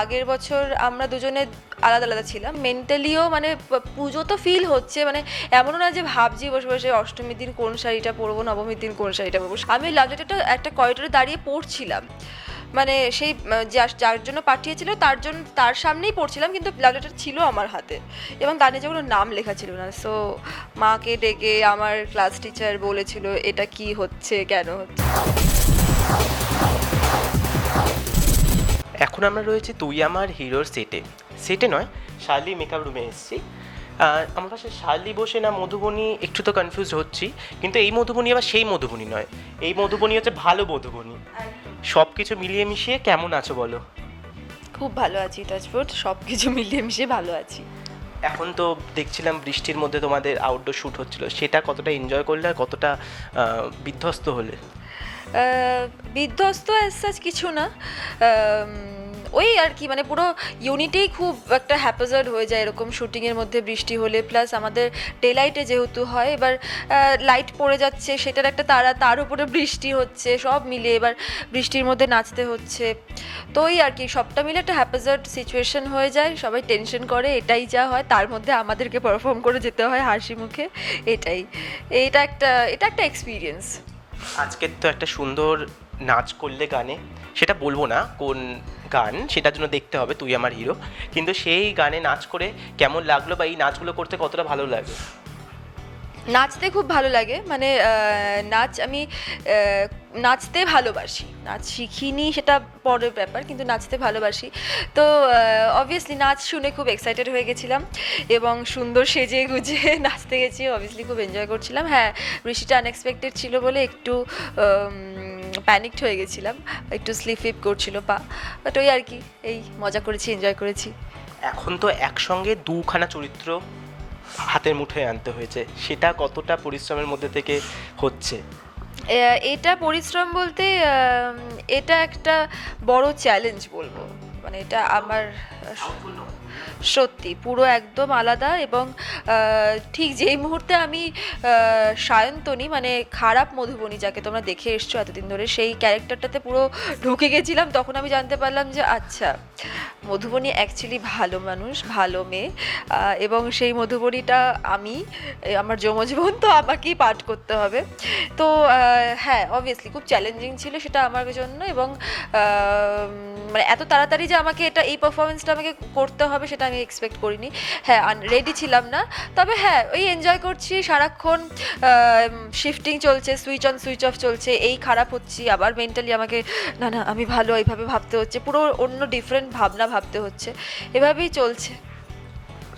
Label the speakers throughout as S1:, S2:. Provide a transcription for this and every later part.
S1: আগের বছর আমরা দুজনে আলাদা আলাদা ছিলাম, মেন্টালিও মানে পুজো তো ফিল হচ্ছে, মানে এমনও না যে ভাবছি বসে বসে অষ্টমীর দিন কোন শাড়িটা পরবো, নবমীর দিন কোন শাড়িটা পরবো। আমি লাভ লেটারটা একটা করিডোরে দাঁড়িয়ে পড়ছিলাম, মানে সেই যার জন্য পাঠিয়েছিল তার সামনেই পড়ছিলাম, কিন্তু লাভ লেটার ছিল আমার হাতে এবং তার নিচে কোনো নাম লেখা ছিল না। সো মাকে ডেকে আমার ক্লাস টিচার বলেছিল এটা কি হচ্ছে, কেন হচ্ছে।
S2: এখন আমরা রয়েছি তুই আমার হিরোর সেটে নয়, শার্লি মেকআপ রুমে এসেছি। আমার পাশে শার্লি বসে না মধুবনী, একটু তো কনফিউজ হচ্ছি, কিন্তু এই মধুবনী আবার সেই মধুবনী নয়, এই মধুবনী হচ্ছে ভালো মধুবনী। সব কিছু মিলিয়ে মিশিয়ে কেমন আছো বলো?
S1: খুব ভালো আছি, টাচফুড, সব কিছু মিলিয়ে মিশিয়ে ভালো আছি।
S2: এখন তো দেখছিলাম বৃষ্টির মধ্যে তোমাদের আউটডোর শ্যুট হচ্ছিল, সেটা কতটা এনজয় করলে আর কতটা বিধ্বস্ত হলে?
S1: বিধ্বস্ত অ্যাজ কিছু না, ওই আর কি, মানে পুরো ইউনিটেই খুব একটা হ্যাপাজার্ড হয়ে যায় এরকম শুটিংয়ের মধ্যে বৃষ্টি হলে। প্লাস আমাদের ডে লাইটে যেহেতু হয়, এবার লাইট পড়ে যাচ্ছে, সেটার একটা তার উপরে বৃষ্টি হচ্ছে, সব মিলে এবার বৃষ্টির মধ্যে নাচতে হচ্ছে। তো ওই আর কি, সবটা মিলে একটা হ্যাপাজার্ড সিচুয়েশন হয়ে যায়, সবাই টেনশন করে, এটাই যা হয়। তার মধ্যে আমাদেরকে পারফর্ম করে যেতে হয় হাসি মুখে, এটা একটা এক্সপিরিয়েন্স।
S2: আজকের তো একটা সুন্দর নাচ করলে গানে, সেটা বলবো না কোন গান, সেটার জন্য দেখতে হবে তুই আমার হিরো, কিন্তু সেই গানে নাচ করে কেমন লাগলো বা এই নাচগুলো করতে কতটা ভালো লাগে?
S1: নাচতে খুব ভালো লাগে, মানে আমি নাচতে ভালোবাসি, নাচ শিখিনি সেটা পরের ব্যাপার, কিন্তু নাচতে ভালোবাসি। তো অবভিয়াসলি নাচ শুনে খুব এক্সাইটেড হয়ে গেছিলাম এবং সুন্দর সেজে গুজে নাচতে গেছি, অবভিয়াসলি খুব এনজয় করছিলাম। হ্যাঁ, বৃষ্টিটা আনএক্সপেক্টেড ছিল বলে একটু প্যানিকড হয়ে গেছিলাম, একটু স্লিপ করছিল পা, বাট ওই আর কি, এই মজা করেছি, এনজয় করেছি।
S2: এখন তো একসঙ্গে দুখানা চরিত্র হাতের মুঠোয় আনতে হয়েছে, সেটা কতটা পরিশ্রমের মধ্যে থেকে হচ্ছে?
S1: এটা পরিশ্রম বলতে এটা একটা বড় চ্যালেঞ্জ বলবো, মানে এটা আমার সত্যি পুরো একদম আলাদা। এবং ঠিক যেই মুহূর্তে আমি সায়ন্তনী, মানে খারাপ মধুবনী যাকে তোমরা দেখে এসছো এতদিন ধরে, সেই ক্যারেক্টারটাতে পুরো ঢুকে গেছিলাম, তখন আমি জানতে পারলাম যে আচ্ছা, মধুবনী অ্যাকচুয়ালি ভালো মানুষ, ভালো মেয়ে, এবং সেই মধুবনীটা আমি, আমার যমজ বোন, তো আমাকেই পাঠ করতে হবে। তো হ্যাঁ, অবভিয়াসলি খুব চ্যালেঞ্জিং ছিল সেটা আমার জন্য, এবং মানে এত তাড়াতাড়ি যে আমাকে এই পারফরমেন্সটা আমাকে করতে হবে সেটা আমি এক্সপেক্ট করিনি। হ্যাঁ, রেডি ছিলাম না, তবে হ্যাঁ ওই এনজয় করছি সারাক্ষণ, শিফটিং চলছে, সুইচ অন সুইচ অফ চলছে, এই খারাপ হচ্ছি, আবার মেন্টালি আমাকে না আমি ভালো, এইভাবে ভাবতে হচ্ছে, পুরো অন্য ডিফারেন্ট ভাবনা ভাবতে হচ্ছে, এভাবেই চলছে।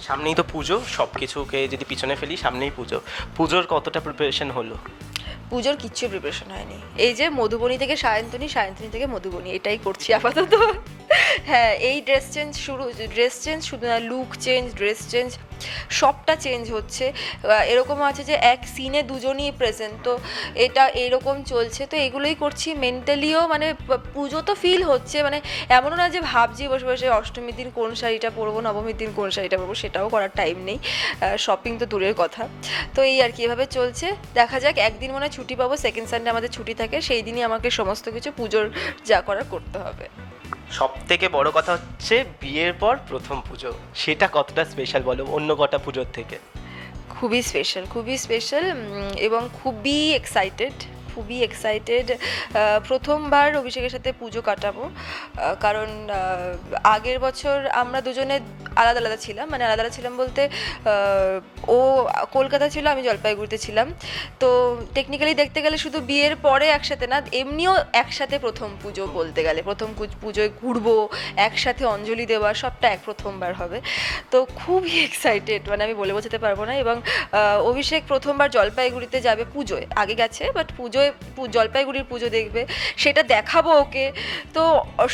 S2: সামনেই তো পুজো, সব কিছুকে যদি পিছনে ফেলি, সামনেই পুজোর কতটা প্রিপারেশন হলো?
S1: পুজোর কিচ্ছু প্রিপারেশন হয়নি, এই যে মধুবনী থেকে সায়ন্তনী, সায়ন্তনী থেকে মধুবনী, এটাই করছি আপাতত। হ্যাঁ, এই ড্রেস চেঞ্জ শুধু না, লুক চেঞ্জ, ড্রেস চেঞ্জ, সবটা চেঞ্জ হচ্ছে। এরকমও আছে যে এক সিনে দুজনই প্রেজেন্ট, তো এটা এরকম চলছে, তো এগুলোই করছি। মেন্টালিও মানে পুজো তো ফিল হচ্ছে, মানে এমনও না যে ভাবছি বসে বসে অষ্টমীর দিন কোন শাড়িটা পরবো, নবমীর দিন কোন শাড়িটা পরবো, সেটাও করার টাইম নেই, শপিং তো দূরের কথা। তো এই আর কি, এভাবে চলছে, দেখা যাক, একদিন মনে হয় ছুটি পাবো, সেকেন্ড সানডে আমাদের ছুটি থাকে, সেই দিনই আমাকে সমস্ত কিছু পুজোর যা করার করতে হবে।
S2: সব থেকে বড় কথা হচ্ছে বিয়ের পর প্রথম পুজো, সেটা কতটা স্পেশাল বলো অন্য কটা পুজোর থেকে?
S1: খুবই স্পেশাল, এবং খুবই এক্সাইটেড। প্রথমবার অভিষেকের সাথে পুজো কাটাবো, কারণ আগের বছর আমরা দুজনে আলাদা আলাদা ছিলাম, মানে আলাদা আলাদা ছিলাম বলতে ও কলকাতা ছিল, আমি জলপাইগুড়িতে ছিলাম। তো টেকনিক্যালি দেখতে গেলে শুধু বিয়ের পরে একসাথে না, এমনিও একসাথে প্রথম পুজো বলতে গেলে, প্রথম পুজোয় ঘুরবো একসাথে, অঞ্জলি দেওয়া, সবটা প্রথমবার হবে। তো খুবই এক্সাইটেড, মানে আমি বলে বোঝাতে পারবো না। এবং অভিষেক প্রথমবার জলপাইগুড়িতে যাবে পুজোয়, আগে গেছে, বাট পুজোয় জলপাইগুড়ির পুজো দেখবে, সেটা দেখাবো ওকে। তো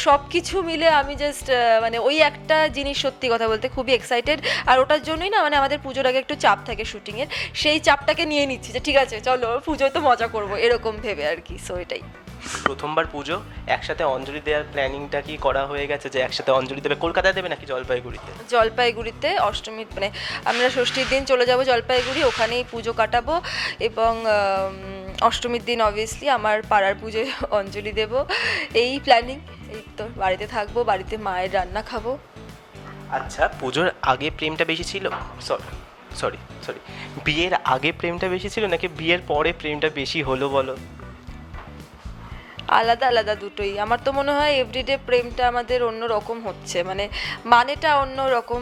S1: সব কিছু মিলে আমি জাস্ট মানে ওই একটা জিনিস, সত্যি কথা বলতে খুবই এক্সাইটেড। আর ওটার জন্যই না, মানে আমাদের পুজোর আগে একটু চাপ থাকে শুটিংয়ের, সেই চাপটাকে নিয়ে নিচ্ছি যে ঠিক আছে চলো পুজোয় তো মজা করবো, এরকম ভেবে আর কি। সো এটাই
S2: প্রথমবার পুজো, একসাথে অঞ্জলি দেওয়ার প্ল্যানিংটা কি করা হয়ে গেছে, যে একসাথে অঞ্জলি দেবে? কলকাতায় দেবে নাকি
S1: জলপাইগুড়িতে অষ্টমী, মানে আমরা ষষ্ঠীর দিন চলে যাব জলপাইগুড়ি, ওখানেই পুজো কাটাবো, এবং অষ্টমীর দিন অবভিয়াসলি আমার পাড়ার পুজোয় অঞ্জলি দেব, এই প্ল্যানিং। এই তো বাড়িতে থাকবো, বাড়িতে মায়ের রান্না খাবো।
S2: আচ্ছা, পুজোর আগে প্রেমটা বেশি ছিল, সরি সরি সরি বিয়ের আগে প্রেমটা বেশি ছিল নাকি বিয়ের পরে প্রেমটা বেশি হলো বলো?
S1: আলাদা আলাদা দুটোই। আমার তো মনে হয় এভরিডে প্রেমটা আমাদের অন্য রকম হচ্ছে, মানে মানেটা অন্য রকম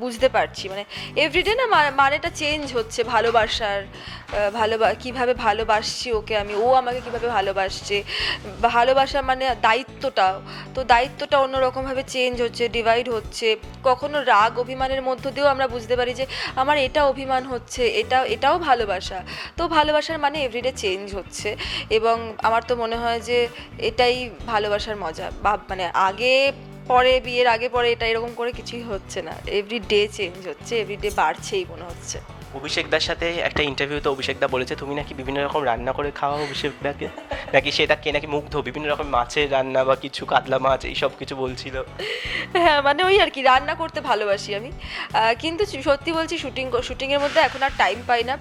S1: বুঝতে পারছি, মানে এভরিডে না মানেটা চেঞ্জ হচ্ছে ভালোবাসার। কিভাবে ভালোবাসছি ওকে আমি, ও আমাকে কিভাবে ভালোবাসছে, ভালোবাসা মানে দায়িত্বটাও, তো দায়িত্বটা অন্যরকমভাবে চেঞ্জ হচ্ছে, ডিভাইড হচ্ছে। কখনো রাগ অভিমানের মধ্য দিয়েও আমরা বুঝতে পারি যে আমার এটা অভিমান হচ্ছে, এটাও ভালোবাসা। তো ভালোবাসার মানে এভরিডে চেঞ্জ হচ্ছে, এবং আমার তো মনে হয় যে এটাই ভালোবাসার মজা। মানে বিয়ের আগে পরে এটা এরকম করে কিছুই হচ্ছে না, এভরিডে চেঞ্জ হচ্ছে, এভরিডে বাড়ছেই মনে হচ্ছে।
S2: অভিষেকদার সাথে একটা ইন্টারভিউতে অভিষেকদা বলেছে তুমি নাকি বিভিন্ন রকম রান্না করে খাওয়া অভিষেকদাকে, নাকি সেটাকে নাকি মুগ্ধ বিভিন্ন রকম মাছের রান্না বা কিছু কাতলা মাছ এইসব কিছু বলছিল।
S1: হ্যাঁ, মানে ওই আর কি, রান্না করতে ভালোবাসি আমি, কিন্তু সত্যি বলছি শুটিংয়ের মধ্যে এখন আর টাইম পাই না।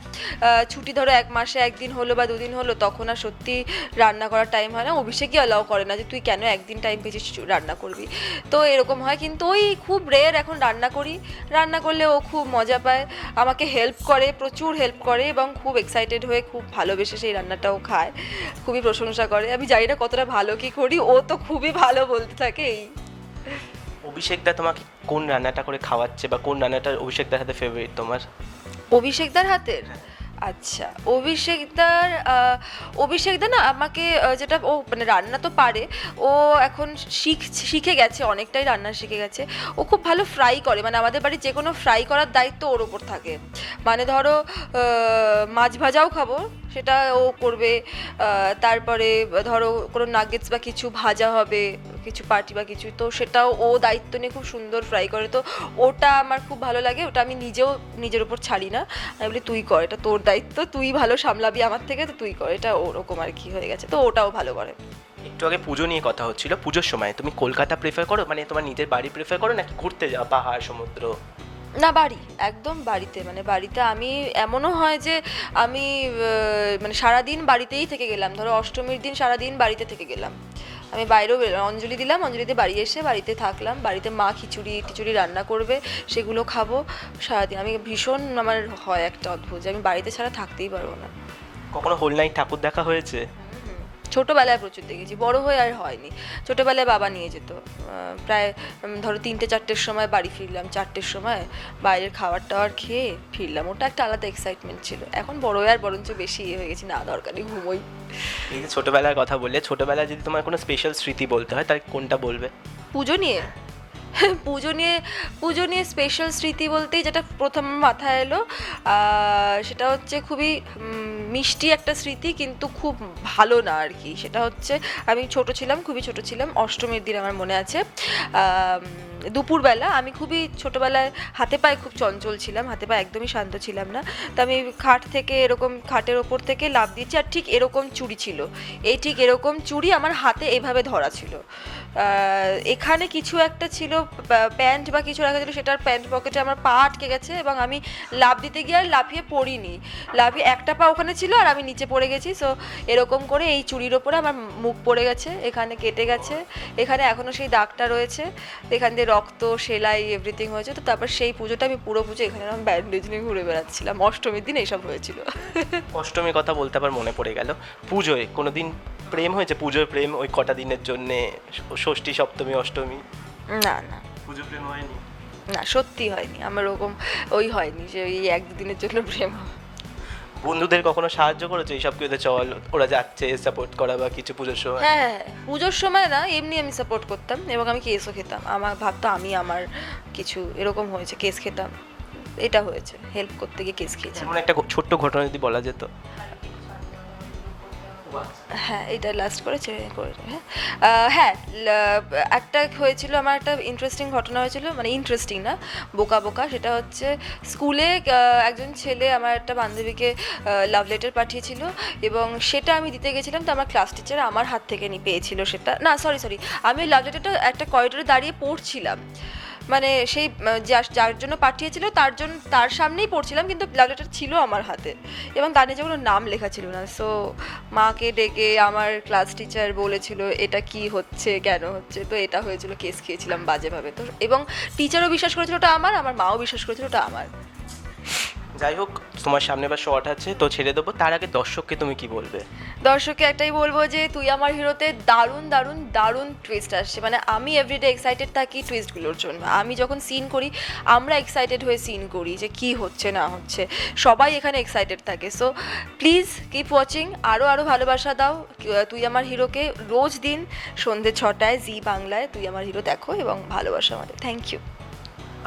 S1: ছুটি ধরো 1 মাসে 1 দিন হলো বা 2 দিন হলো, তখন আর সত্যি রান্না করার টাইম হয় না। অভিষেকই অ্যালাউ করে না যে তুই কেন একদিন টাইম পেয়েছিস রান্না করবি, তো এরকম হয়। কিন্তু ওই খুব রেয়ার এখন রান্না করি, রান্না করলে ও খুব মজা পায়, আমাকে হেল্প করে, প্রচুর হেল্প করে, এবং খুব এক্সাইটেড হয়ে খুব ভালোবেসে সেই রান্নাটাও খায়, খুবই প্রশংসা করে। আমি জানি না কতটা ভালো কি করি, ও তো খুবই ভালো বলতে থাকে। এই
S2: অভিষেকদা তোমাকে কোন রান্নাটা করে খাওয়াচ্ছে বা কোন রান্নাটা অভিষেকদার হাতে ফেভারিট তোমার?
S1: অভিষেকদার হাতের, আচ্ছা অভিষেকদা না আমাকে যেটা, ও মানে রান্না তো পারে, ও এখন শিখে গেছে, অনেকটাই রান্না শিখে গেছে। ও খুব ভালো ফ্রাই করে, মানে আমাদের বাড়ির যে কোনো ফ্রাই করার দায়িত্ব ওর ওপর থাকে। মানে ধরো মাছ ভাজাও খাবো, সেটা ও করবে। তারপরে ধরো কোনো নাগেটস বা কিছু ভাজা হবে, কিছু পার্টি বা কিছু, তো সেটাও ও দায়িত্ব নিয়ে খুব সুন্দর ফ্রাই করে। তো ওটা আমার খুব ভালো লাগে, ওটা আমি নিজের ওপর ছাড়ি না, আমি বলি তুই কর, এটা তোর দায়িত্ব, তুই ভালো সামলাবি আমার থেকে, তো তুই কর, এটা ওরকম আর কি হয়ে গেছে। তো ওটাও ভালো করে।
S2: একটু আগে পুজো নিয়ে কথা হচ্ছিল, পুজোর সময় তুমি কলকাতা প্রেফার করো, মানে তোমার নিজের বাড়ি প্রেফার করো নাকি ঘুরতে যাওয়া পাহাড় সমুদ্র?
S1: না, বাড়ি, একদম বাড়িতে, মানে বাড়িতে আমি, এমনও হয় যে আমি মানে সারাদিন বাড়িতেই থেকে গেলাম, ধরো অষ্টমীর দিন সারাদিন বাড়িতে থেকে গেলাম, আমি বাইরেও বেরোলাম, অঞ্জলি দিলাম, অঞ্জলি দিয়ে বাড়ি এসে বাড়িতে থাকলাম, বাড়িতে মা খিচুড়ি রান্না করবে, সেগুলো খাবো সারাদিন। আমি ভীষণ, আমার হয় একটা অদ্ভুত যে আমি বাড়িতে ছাড়া থাকতেই পারবো না।
S2: কখনো হোল নাইট ঠাকুর দেখা হয়েছে?
S1: ছোটোবেলায় প্রচুর দেখেছি, বড় হয়ে আর হয়নি। ছোটোবেলায় বাবা নিয়ে যেত, প্রায় ধরো 3টে-4টের সময় বাড়ি ফিরলাম, 4টের সময় বাইরের খাবার টাওয়ার খেয়ে ফিরলাম, ওটা একটা আলাদা এক্সাইটমেন্ট ছিল। এখন বড় হয়ে আর বরঞ্চ বেশি হয়ে গেছি, না দরকারি ঘুমোই।
S2: এই যে ছোটবেলার কথা বললে, ছোটবেলায় যদি তোমার কোনো স্পেশাল স্মৃতি বলতে হয় তাহলে কোনটা বলবে?
S1: পুজো নিয়ে পুজো নিয়ে স্পেশাল স্মৃতি বলতেই যেটা প্রথম মাথায় এলো, সেটা হচ্ছে খুবই মিষ্টি একটা স্মৃতি, কিন্তু খুব ভালো না আর কি। সেটা হচ্ছে আমি খুবই ছোট ছিলাম, অষ্টমীর দিন আমার মনে আছে, দুপুরবেলা, আমি খুবই ছোটোবেলায় হাতে পায়ে খুব চঞ্চল ছিলাম, হাতে পায়ে একদমই শান্ত ছিলাম না। তো আমি খাটের ওপর থেকে লাফ দিয়েছি, আর ঠিক এরকম চুড়ি ছিল, ঠিক এরকম চুড়ি আমার হাতে এভাবে ধরা ছিল। এখানে কিছু একটা ছিল, প্যান্ট বা কিছু রাখা ছিল, সেটার প্যান্ট পকেটে আমার পা আটকে গেছে, এবং আমি লাফ দিতে গিয়ে আর লাফিয়ে পড়িনি, একটা পা ওখানে ছিল আর আমি নিচে পড়ে গেছি। সো এরকম করে এই চুড়ির ওপরে আমার মুখ পড়ে গেছে, এখানে কেটে গেছে, এখানে এখনও সেই দাগটা রয়েছে, এখান দিয়ে রক্ত, সেলাই, এভরিথিং হয়েছে। তো তারপর সেই পুজোটা আমি পুরো পুজো এখানে আমি ব্যান্ডেজ নিয়ে ঘুরে বেড়াচ্ছিলাম, অষ্টমীর দিন এইসব হয়েছিল।
S2: অষ্টমীর কথা বলতে আবার মনে পড়ে গেল, পুজোয় কোনো দিন প্রেম হয়েছে? পুজোর প্রেম ওই কটা দিনের জন্যে, ষষ্ঠী, সপ্তমী, অষ্টমী?
S1: না না
S2: পুজো প্রেম হয়নি?
S1: না, সত্যি হয়নি আমার ওরকম, হয়নি যে ওই 1-2 দিনের জন্য প্রেম।
S2: বন্ধুদের কখনো সাহায্য করেছো এইসব কিছুতে, চল ওরা যাচ্ছে সাপোর্ট করা বা কিছু পুজোর সময়?
S1: হ্যাঁ, পুজোর সময় না, এমনি আমি সাপোর্ট করতাম, এবং আমি কেসও খেতাম, আমার ভাবতো আমার কিছু এরকম হয়েছে, কেস খেতাম, এটা হয়েছে, হেল্প করতে গিয়ে কেস খেয়েছি।
S2: এমন একটা ছোট্ট ঘটনা যদি বলা যেত।
S1: হ্যাঁ, এটা লাস্ট করেছে। হ্যাঁ, একটা হয়েছিল, আমার একটা ইন্টারেস্টিং ঘটনা হয়েছিল, মানে ইন্টারেস্টিং না, বোকা। সেটা হচ্ছে স্কুলে একজন ছেলে আমার একটা বান্ধবীকে লাভ লেটার পাঠিয়েছিল, এবং সেটা আমি দিতে গেছিলাম, তো আমার ক্লাস টিচার আমার হাত থেকে পেয়েছিল সেটা। না, সরি, আমি লাভ লেটারটা একটা করিডোরে দাঁড়িয়ে পড়ছিলাম, মানে সেই যার জন্য পাঠিয়েছিল তার সামনেই পড়ছিলাম, কিন্তু লাভ লেটার ছিল আমার হাতে এবং তার নিচে কোনো নাম লেখা ছিল না। সো মাকে ডেকে আমার ক্লাস টিচার বলেছিল এটা কি হচ্ছে, কেন হচ্ছে, তো এটা হয়েছিল, কেস খেয়েছিলাম বাজেভাবে। তো এবং টিচারও বিশ্বাস করেছিল ওটা আমার মাও বিশ্বাস করেছিল ওটা আমার।
S2: যাই হোক, তোমার সামনে বা শর্ট আছে তো ছেড়ে দেবো, তার আগে দর্শককে তুমি কি বলবে?
S1: দর্শককে একটাই বলবো যে তুই আমার হিরোতে দারুণ দারুণ দারুণ টুইস্ট আসছে। মানে আমি এভরিডে এক্সাইটেড থাকি টুইস্টগুলোর জন্য। আমি যখন সিন করি আমরা এক্সাইটেড হয়ে সিন করি যে কি হচ্ছে না হচ্ছে, সবাই এখানে এক্সাইটেড থাকে। সো প্লিজ কিপ ওয়াচিং, আরও ভালোবাসা দাও তুই আমার হিরোকে। রোজ দিন সন্ধ্যে 6টায় জি বাংলায় তুই আমার হিরো দেখো এবং ভালোবাসা আমাদের। Thank you.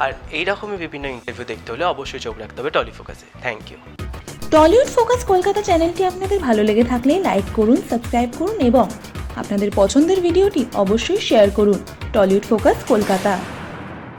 S2: আর এইরকমই বিভিন্ন ইন্টারভিউ দেখতে হলে অবশ্যই চোখ রাখতে হবে টলিফোকাসে। Thank you.
S3: Tollywood focus Kolkata চ্যানেলটি আপনাদের ভালো লেগে থাকলে লাইক করুন, সাবস্ক্রাইব করুন এবং আপনাদের পছন্দের ভিডিওটি অবশ্যই শেয়ার করুন। Tollywood focus Kolkata.